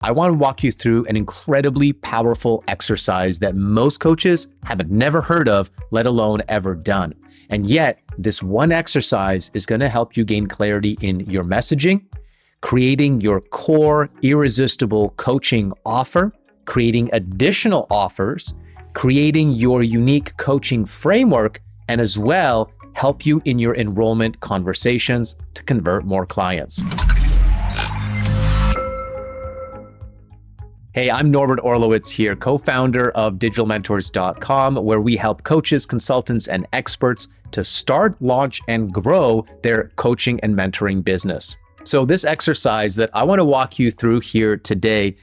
I want to walk you through an incredibly powerful exercise that most coaches have never heard of, let alone ever done. And yet, this one exercise is going to help you gain clarity in your messaging, creating your core irresistible coaching offer, creating additional offers, creating your unique coaching framework, and as well, help you in your enrollment conversations to convert more clients. Hey, I'm Norbert Orlewicz here, co-founder of digitalmentors.com, where we help coaches, consultants, and experts to start, launch, and grow their coaching and mentoring business. So this exercise that I want to walk you through here today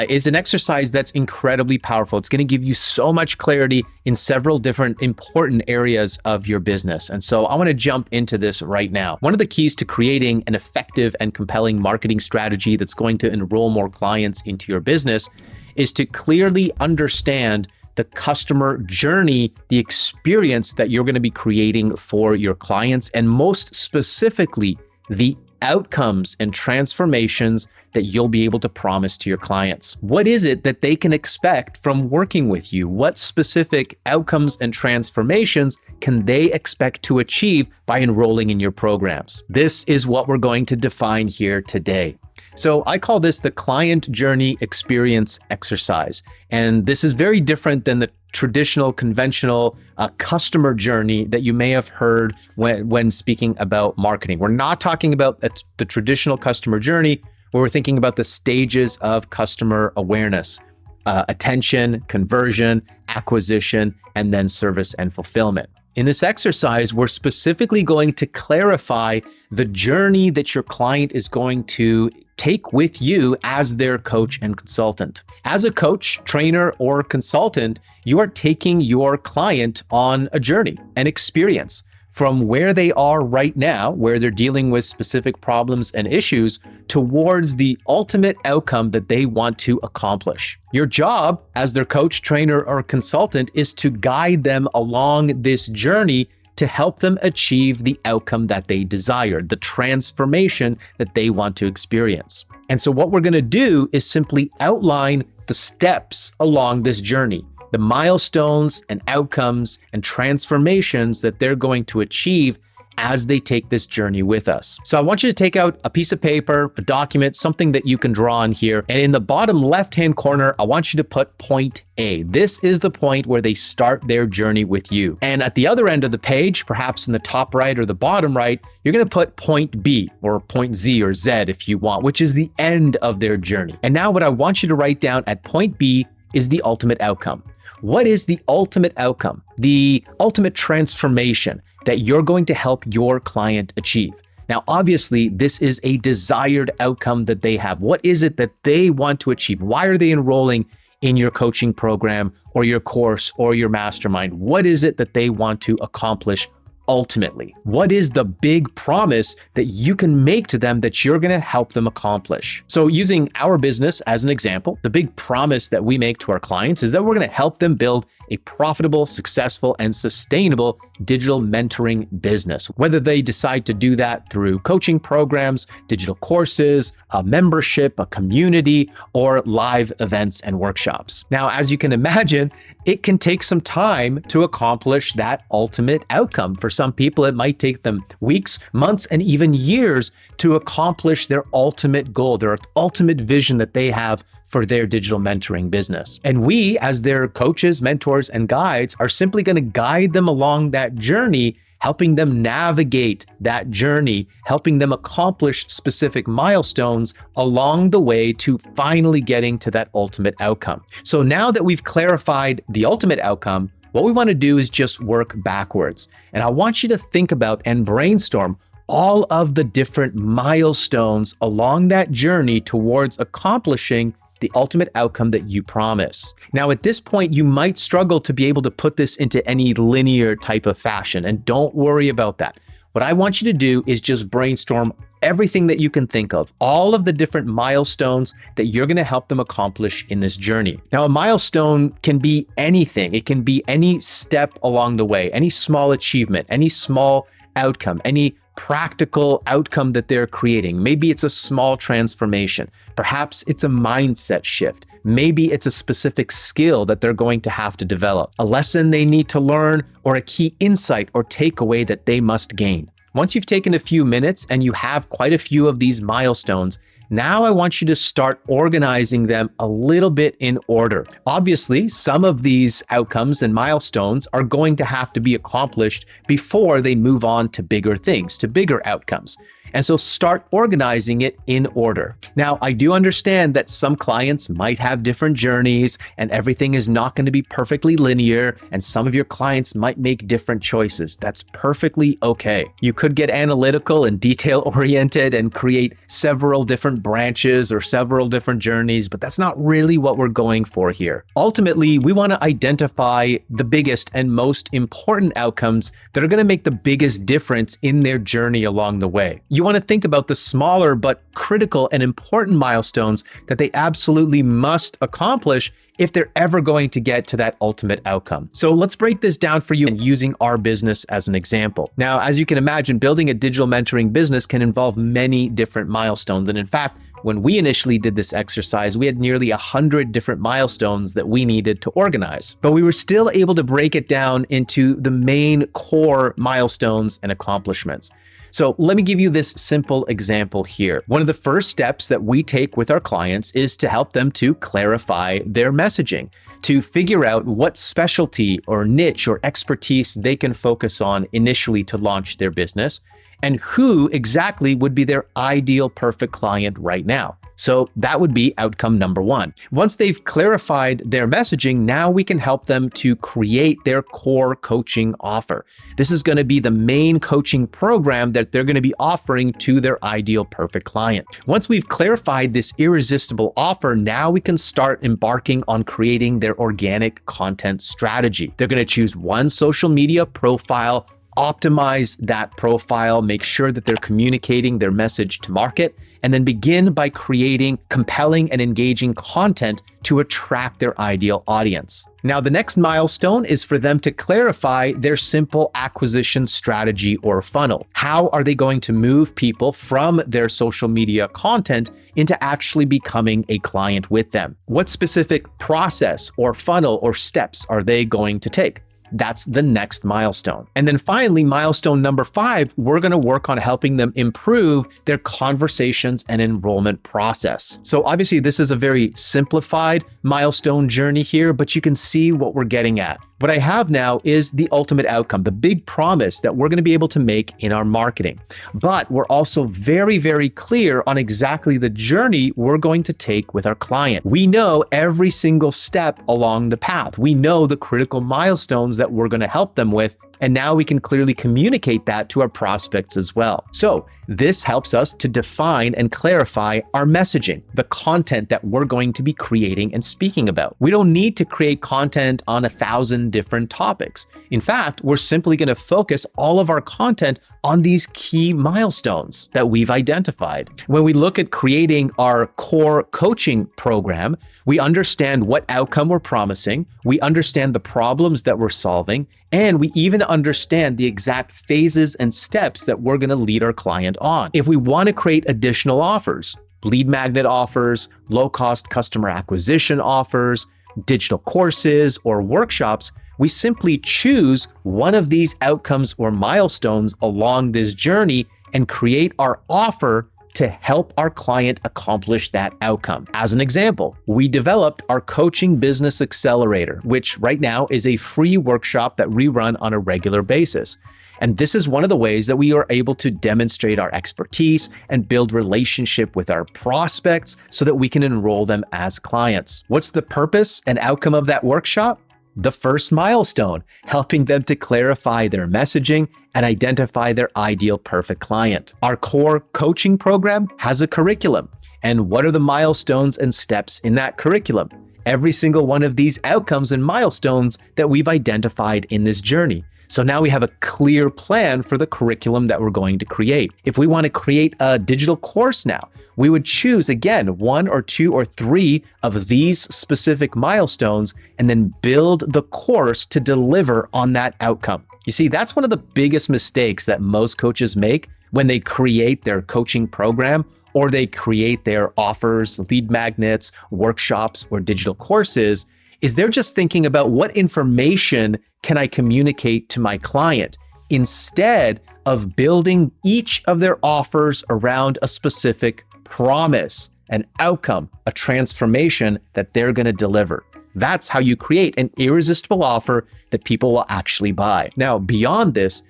is an exercise that's incredibly powerful. It's going to give you so much clarity in several different important areas of your business. And so I want to jump into this right now. One of the keys to creating an effective and compelling marketing strategy that's going to enroll more clients into your business is to clearly understand the customer journey, the experience that you're going to be creating for your clients, and most specifically, the outcomes and transformations that you'll be able to promise to your clients. What is it that they can expect from working with you? What specific outcomes and transformations can they expect to achieve by enrolling in your programs? This is what we're going to define here today. So I call this the client journey experience exercise. And this is very different than the traditional, conventional customer journey that you may have heard when speaking about marketing. We're not talking about the traditional customer journey where we're thinking about the stages of customer awareness, attention, conversion, acquisition, and then service and fulfillment. In this exercise, we're specifically going to clarify the journey that your client is going to take with you as their coach and consultant. As a coach, trainer, or consultant, you are taking your client on a journey, an experience from where they are right now, where they're dealing with specific problems and issues, towards the ultimate outcome that they want to accomplish. Your job as their coach, trainer, or consultant is to guide them along this journey to help them achieve the outcome that they desire, the transformation that they want to experience. And so what we're going to do is simply outline the steps along this journey, the milestones and outcomes and transformations that they're going to achieve as they take this journey with us. So I want you to take out a piece of paper, a document, something that you can draw on here. And in the bottom left-hand corner, I want you to put point A. This is the point where they start their journey with you. And at the other end of the page, perhaps in the top right or the bottom right, you're going to put point B or point Z or Z if you want, which is the end of their journey. And now what I want you to write down at point B is the ultimate outcome. What is the ultimate outcome? The ultimate transformation that you're going to help your client achieve. Now, obviously, this is a desired outcome that they have. What is it that they want to achieve? Why are they enrolling in your coaching program or your course or your mastermind? What is it that they want to accomplish ultimately? What is the big promise that you can make to them that you're going to help them accomplish? So using our business as an example, the big promise that we make to our clients is that we're going to help them build a profitable, successful, and sustainable digital mentoring business. Whether they decide to do that through coaching programs, digital courses, a membership, a community, or live events and workshops. Now, as you can imagine, it can take some time to accomplish that ultimate outcome. For some people, it might take them weeks, months, and even years to accomplish their ultimate goal, their ultimate vision that they have for their digital mentoring business. And we, as their coaches, mentors, and guides, are simply going to guide them along that journey, helping them navigate that journey, helping them accomplish specific milestones along the way to finally getting to that ultimate outcome. So now that we've clarified the ultimate outcome, what we want to do is just work backwards. And I want you to think about and brainstorm all of the different milestones along that journey towards accomplishing the ultimate outcome that you promise. Now, at this point, you might struggle to be able to put this into any linear type of fashion, and don't worry about that. What I want you to do is just brainstorm everything that you can think of, all of the different milestones that you're going to help them accomplish in this journey. Now, a milestone can be anything. It can be any step along the way, any small achievement, any small outcome, any practical outcome that they're creating. Maybe it's a small transformation. Perhaps it's a mindset shift. Maybe it's a specific skill that they're going to have to develop, a lesson they need to learn, or a key insight or takeaway that they must gain. Once you've taken a few minutes and you have quite a few of these milestones, now I want you to start organizing them a little bit in order. Obviously, some of these outcomes and milestones are going to have to be accomplished before they move on to bigger things, to bigger outcomes. And so start organizing it in order. Now, I do understand that some clients might have different journeys and everything is not going to be perfectly linear, and some of your clients might make different choices. That's perfectly okay. You could get analytical and detail-oriented and create several different branches or several different journeys, but that's not really what we're going for here. Ultimately, we want to identify the biggest and most important outcomes that are going to make the biggest difference in their journey along the way. You want to think about the smaller but critical and important milestones that they absolutely must accomplish if they're ever going to get to that ultimate outcome. So let's break this down for you using our business as an example. Now, as you can imagine, building a digital mentoring business can involve many different milestones. And in fact, when we initially did this exercise, we had nearly 100 different milestones that we needed to organize. But we were still able to break it down into the main core milestones and accomplishments. So let me give you this simple example here. One of the first steps that we take with our clients is to help them to clarify their messaging, to figure out what specialty or niche or expertise they can focus on initially to launch their business, and who exactly would be their ideal perfect client right now. So that would be outcome number one. Once they've clarified their messaging, now we can help them to create their core coaching offer. This is going to be the main coaching program that they're going to be offering to their ideal perfect client. Once we've clarified this irresistible offer, now we can start embarking on creating their organic content strategy. They're going to choose one social media profile, optimize that profile, make sure that they're communicating their message to market, and then begin by creating compelling and engaging content to attract their ideal audience. Now, the next milestone is for them to clarify their simple acquisition strategy or funnel. How are they going to move people from their social media content into actually becoming a client with them? What specific process or funnel or steps are they going to take? That's the next milestone. And then finally, milestone number 5, we're going to work on helping them improve their conversations and enrollment process. So obviously this is a very simplified milestone journey here, but you can see what we're getting at. What I have now is the ultimate outcome, the big promise that we're going to be able to make in our marketing. But we're also very, very clear on exactly the journey we're going to take with our client. We know every single step along the path. We know the critical milestones that we're going to help them with. And now we can clearly communicate that to our prospects as well. So this helps us to define and clarify our messaging, the content that we're going to be creating and speaking about. We don't need to create content on 1,000 different topics. In fact, we're simply going to focus all of our content on these key milestones that we've identified. When we look at creating our core coaching program, we understand what outcome we're promising, we understand the problems that we're solving, and we even understand the exact phases and steps that we're going to lead our client on. If we want to create additional offers, lead magnet offers, low-cost customer acquisition offers, digital courses, or workshops, we simply choose one of these outcomes or milestones along this journey and create our offer to help our client accomplish that outcome. As an example, we developed our Coaching Business Accelerator, which right now is a free workshop that we run on a regular basis. And this is one of the ways that we are able to demonstrate our expertise and build relationship with our prospects so that we can enroll them as clients. What's the purpose and outcome of that workshop? The first milestone, helping them to clarify their messaging and identify their ideal perfect client. Our core coaching program has a curriculum. And what are the milestones and steps in that curriculum? Every single one of these outcomes and milestones that we've identified in this journey. So now we have a clear plan for the curriculum that we're going to create. If we want to create a digital course now, we would choose, again, 1 or 2 or 3 of these specific milestones and then build the course to deliver on that outcome. You see, that's one of the biggest mistakes that most coaches make when they create their coaching program or they create their offers, lead magnets, workshops, or digital courses is they're just thinking about what information can I communicate to my client instead of building each of their offers around a specific promise, an outcome, a transformation that they're going to deliver. That's how you create an irresistible offer that people will actually buy. Now, beyond this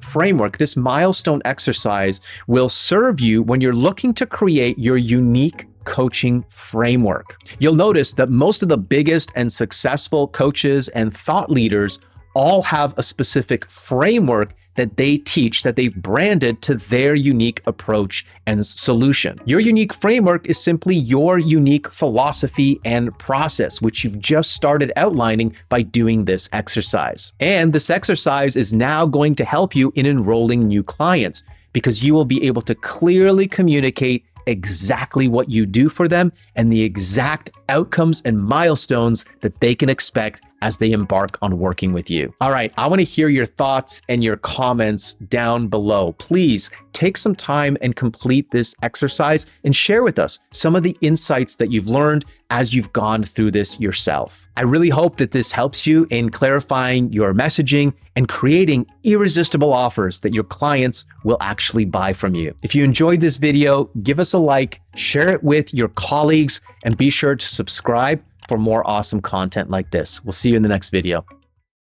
framework, this milestone exercise will serve you when you're looking to create your unique coaching framework. You'll notice that most of the biggest and successful coaches and thought leaders all have a specific framework that they teach, that they've branded to their unique approach and solution. Your unique framework is simply your unique philosophy and process, which you've just started outlining by doing this exercise. And this exercise is now going to help you in enrolling new clients because you will be able to clearly communicate exactly what you do for them and the exact outcomes and milestones that they can expect as they embark on working with you. All right, I want to hear your thoughts and your comments down below. Please take some time and complete this exercise and share with us some of the insights that you've learned as you've gone through this yourself. I really hope that this helps you in clarifying your messaging and creating irresistible offers that your clients will actually buy from you. If you enjoyed this video, give us a like, share it with your colleagues, and be sure to subscribe for more awesome content like this. We'll see you in the next video.